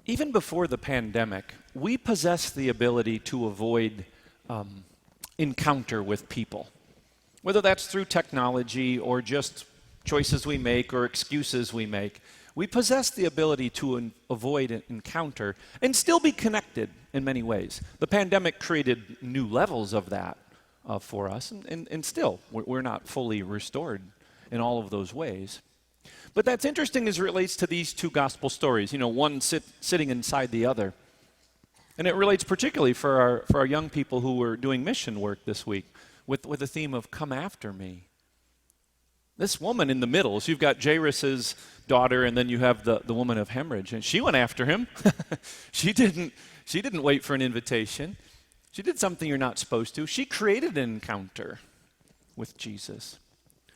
Even before the pandemic, we possess the ability to avoid encounter with people, whether that's through technology or just choices we make or excuses we make. We possess the ability to avoid an encounter and still be connected in many ways. The pandemic created new levels of that for us, and still, we're not fully restored in all of those ways. But that's interesting as it relates to these two gospel stories, one sitting inside the other. And it relates particularly for our young people who were doing mission work this week with the theme of come after me. This woman in the middle, so you've got Jairus' daughter, and then you have the woman of hemorrhage, and she went after him. She didn't wait for an invitation. She did something you're not supposed to. She created an encounter with Jesus.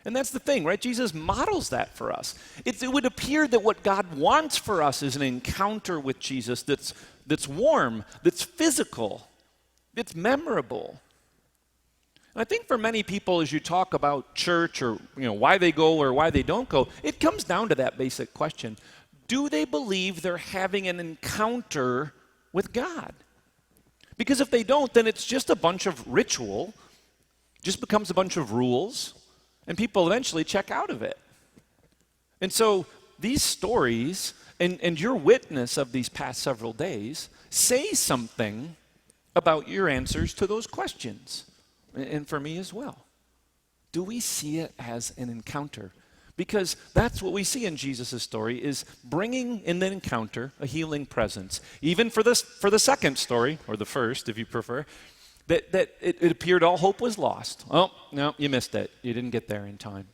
And that's the thing, right? Jesus models that for us. It would appear that what God wants for us is an encounter with Jesus that's warm, that's physical, that's memorable. And I think for many people, as you talk about church or why they go or why they don't go, it comes down to that basic question. Do they believe they're having an encounter with God? Because if they don't, then it's just a bunch of ritual, just becomes a bunch of rules, and people eventually check out of it. And so these stories and your witness of these past several days say something about your answers to those questions. And for me as well. Do we see it as an encounter? Because that's what we see in Jesus' story, is bringing in the encounter a healing presence. Even for the second story, or the first if you prefer, that it appeared all hope was lost. Oh, no, you missed it. You didn't get there in time.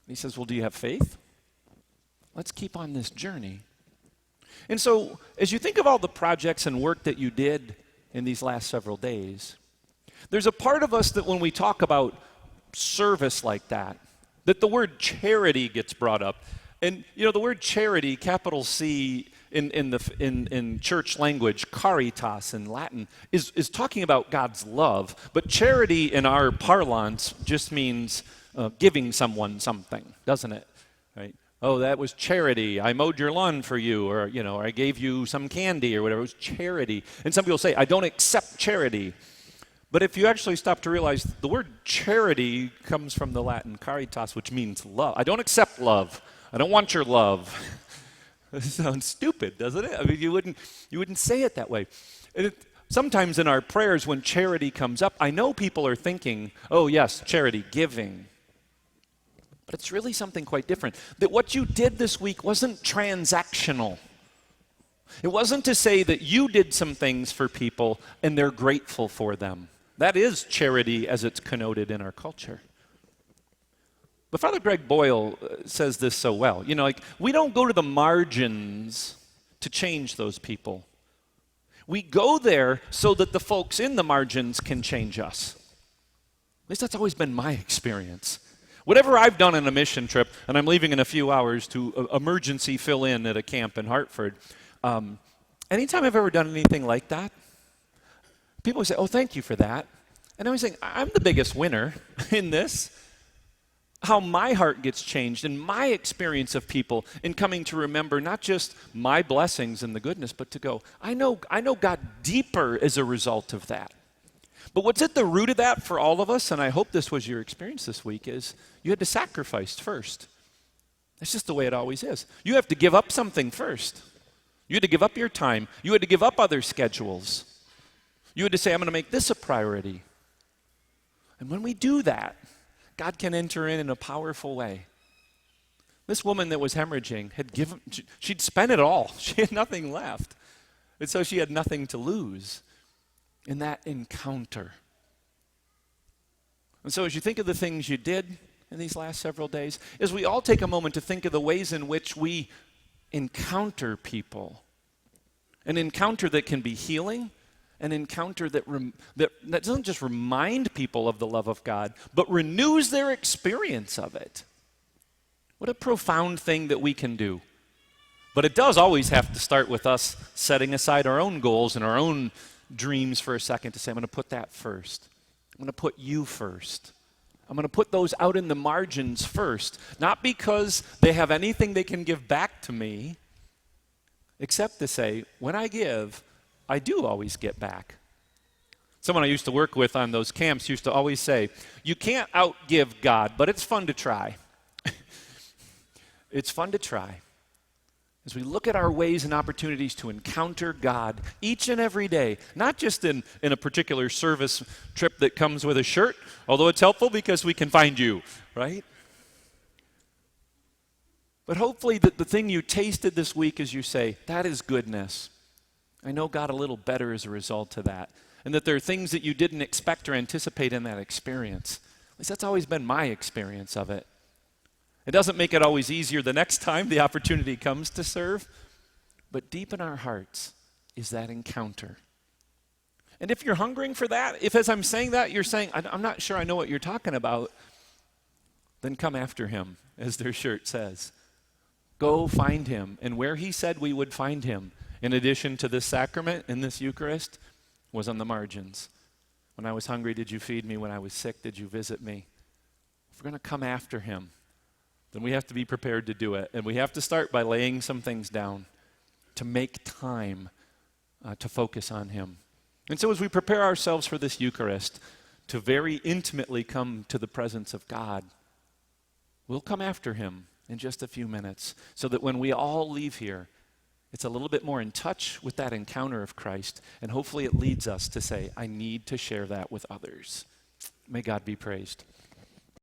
He says, well, do you have faith? Let's keep on this journey. And so as you think of all the projects and work that you did in these last several days, there's a part of us that when we talk about service like that the word charity gets brought up. And the word charity, capital C in church language, caritas in Latin, is talking about God's love. But charity in our parlance just means giving someone something, doesn't it? Right? Oh, that was charity. I mowed your lawn for you, or I gave you some candy or whatever. It was charity. And some people say, I don't accept charity. But if you actually stop to realize the word charity comes from the Latin caritas, which means love. I don't accept love. I don't want your love. This sounds stupid, doesn't it? I mean, you wouldn't say it that way. And sometimes in our prayers when charity comes up, I know people are thinking, oh yes, charity, giving. But it's really something quite different. That what you did this week wasn't transactional. It wasn't to say that you did some things for people and they're grateful for them. That is charity as it's connoted in our culture. But Father Greg Boyle says this so well. We don't go to the margins to change those people. We go there so that the folks in the margins can change us. At least that's always been my experience. Whatever I've done on a mission trip, and I'm leaving in a few hours to emergency fill in at a camp in Hartford, anytime I've ever done anything like that, people say, oh, thank you for that. And I was saying, I'm the biggest winner in this. How my heart gets changed and my experience of people in coming to remember not just my blessings and the goodness, but to go, I know God deeper as a result of that. But what's at the root of that for all of us, and I hope this was your experience this week, is you had to sacrifice first. That's just the way it always is. You have to give up something first. You had to give up your time. You had to give up other schedules. You had to say, I'm going to make this a priority. And when we do that, God can enter in a powerful way. This woman that was hemorrhaging she'd spent it all. She had nothing left. And so she had nothing to lose in that encounter. And so as you think of the things you did in these last several days, as we all take a moment to think of the ways in which we encounter people, an encounter that can be healing, an encounter that doesn't just remind people of the love of God, but renews their experience of it. What a profound thing that we can do. But it does always have to start with us setting aside our own goals and our own dreams for a second to say, I'm going to put that first. I'm going to put you first. I'm going to put those out in the margins first, not because they have anything they can give back to me, except to say, when I give, I do always get back. Someone I used to work with on those camps used to always say, you can't outgive God, but it's fun to try. It's fun to try. As we look at our ways and opportunities to encounter God each and every day, not just in a particular service trip that comes with a shirt, although it's helpful because we can find you, right? But hopefully the thing you tasted this week is you say, that is goodness. I know God a little better as a result of that. And that there are things that you didn't expect or anticipate in that experience. At least that's always been my experience of it. It doesn't make it always easier the next time the opportunity comes to serve, but deep in our hearts is that encounter. And if you're hungering for that, if as I'm saying that, you're saying, I'm not sure I know what you're talking about, then come after him, as their shirt says. Go find him. And where he said we would find him, in addition to this sacrament and this Eucharist, was on the margins. When I was hungry, did you feed me? When I was sick, did you visit me? If we're going to come after him, then we have to be prepared to do it. And we have to start by laying some things down to make time to focus on him. And so as we prepare ourselves for this Eucharist, to very intimately come to the presence of God, we'll come after him in just a few minutes so that when we all leave here, it's a little bit more in touch with that encounter of Christ. And hopefully it leads us to say, I need to share that with others. May God be praised.